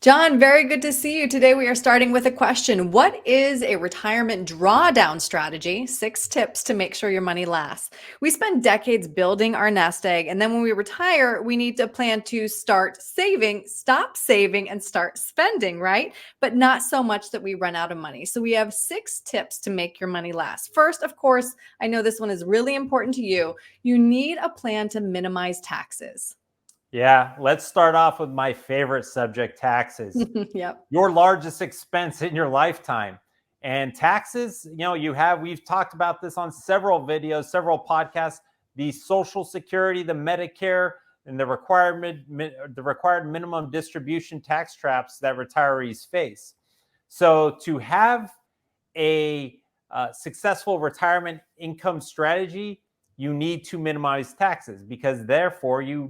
John, very good to see you. Today we are starting with a question. What is a retirement drawdown strategy? 6 tips to make sure your money lasts. We spend decades building our nest egg, and then when we retire, we need to plan to start saving, stop saving, and start spending, right? But not so much that we run out of money. So we have 6 tips to make your money last. First, of course, I know this one is really important to you. You need a plan to minimize taxes. Yeah, let's start off with my favorite subject, taxes. Yep. Your largest expense in your lifetime. And taxes, we've talked about this on several videos, several podcasts, the Social Security, the Medicare, and the required minimum distribution tax traps that retirees face. So to have a successful retirement income strategy, you need to minimize taxes because therefore you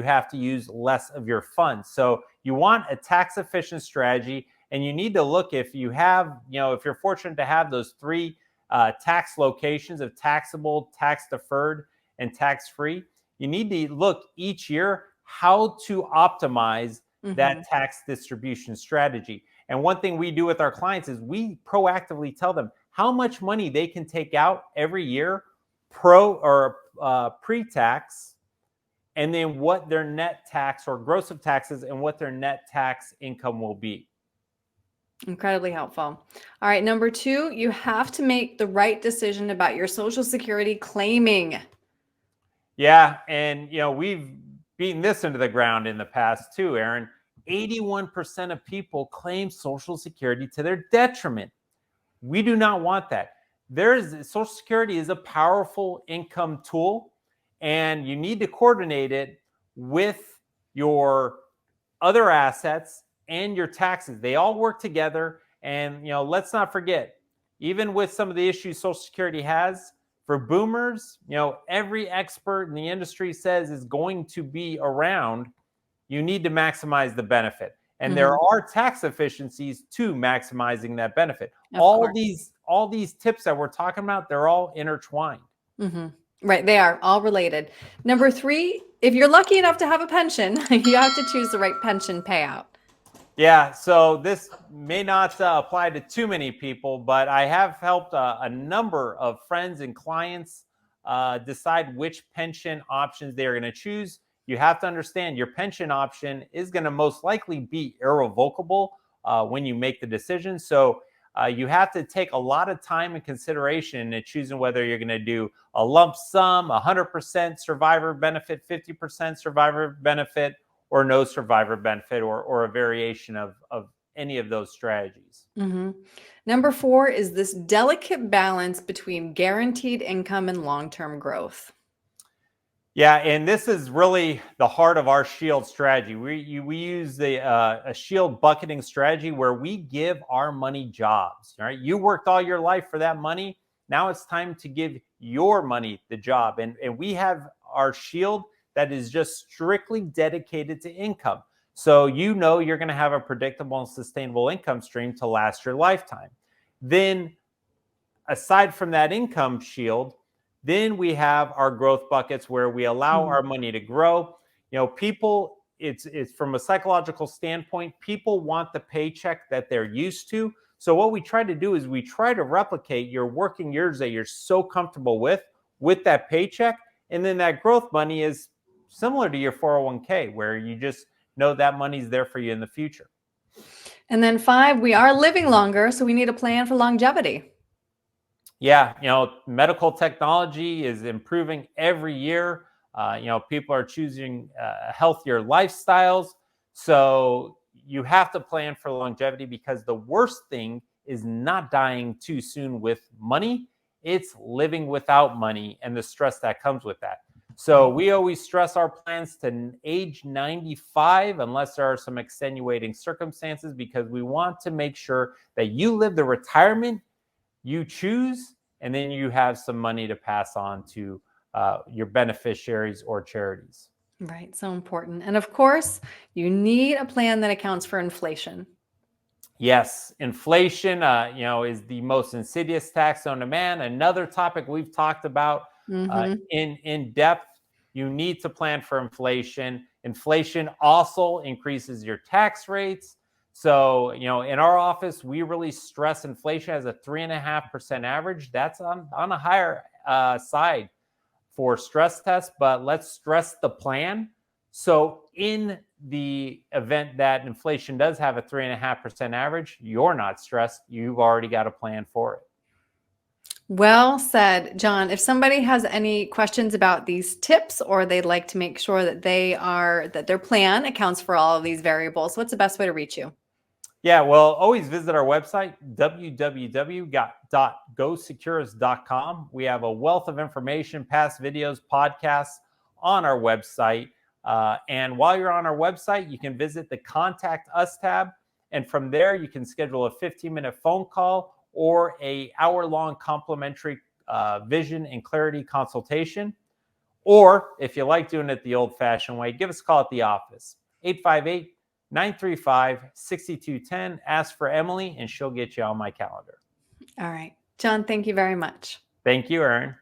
have to use less of your funds. So you want a tax efficient strategy, and you need to look if you have, if you're fortunate to have those three tax locations of taxable, tax deferred, and tax free. You need to look each year how to optimize that tax distribution strategy. And one thing we do with our clients is we proactively tell them how much money they can take out every year pre-tax, and then what their net tax or gross of taxes and what their net tax income will be. Incredibly helpful. All right, number 2, you have to make the right decision about your Social Security claiming. Yeah, and we've beaten this into the ground in the past too, Aaron. 81% of people claim Social Security to their detriment. We do not want that. Social Security is a powerful income tool, and you need to coordinate it with your other assets and your taxes. They all work together. And let's not forget, even with some of the issues Social Security has for boomers, every expert in the industry says is going to be around. You need to maximize the benefit. And there are tax efficiencies to maximizing that benefit. All these tips that we're talking about, they're all intertwined. Right, they are all related. Number 3, if you're lucky enough to have a pension, you have to choose the right pension payout. Yeah, so this may not apply to too many people, but I have helped a number of friends and clients decide which pension options they are going to choose. You have to understand your pension option is going to most likely be irrevocable when you make the decision. So you have to take a lot of time and consideration in choosing whether you're going to do a lump sum, 100% survivor benefit, 50% survivor benefit, or no survivor benefit, or a variation of any of those strategies. Number 4 is this delicate balance between guaranteed income and long-term growth. Yeah, and this is really the heart of our shield strategy. We use a shield bucketing strategy where we give our money jobs. Right? You worked all your life for that money. Now it's time to give your money the job. And we have our shield that is just strictly dedicated to income. So you're going to have a predictable and sustainable income stream to last your lifetime. Then aside from that income shield, then we have our growth buckets where we allow our money to grow. People, it's from a psychological standpoint, people want the paycheck that they're used to. So what we try to do is we try to replicate your working years that you're so comfortable with that paycheck. And then that growth money is similar to your 401k, where you just know that money's there for you in the future. And then 5, we are living longer, so we need a plan for longevity. Yeah, medical technology is improving every year. People are choosing healthier lifestyles. So you have to plan for longevity, because the worst thing is not dying too soon with money. It's living without money and the stress that comes with that. So we always stress our plans to age 95 unless there are some extenuating circumstances, because we want to make sure that you live the retirement you choose, and then you have some money to pass on to your beneficiaries or charities. Right, so important. And of course, you need a plan that accounts for inflation. Yes, inflation, is the most insidious tax known to man. Another topic we've talked about in depth. You need to plan for inflation. Inflation also increases your tax rates. So, in our office, we really stress inflation as a 3.5% average. That's on a higher side for stress tests, but let's stress the plan. So in the event that inflation does have a 3.5% average, you're not stressed. You've already got a plan for it. Well said, John. If somebody has any questions about these tips, or they'd like to make sure that that their plan accounts for all of these variables, what's the best way to reach you? Yeah, well, always visit our website, www.gosecurus.com. We have a wealth of information, past videos, podcasts on our website. And while you're on our website, you can visit the Contact Us tab. And from there, you can schedule a 15-minute phone call or an hour-long complimentary vision and clarity consultation. Or if you like doing it the old-fashioned way, give us a call at the office, 858-935-6210. Ask for Emily, and she'll get you on my calendar. All right. John, thank you very much. Thank you, Erin.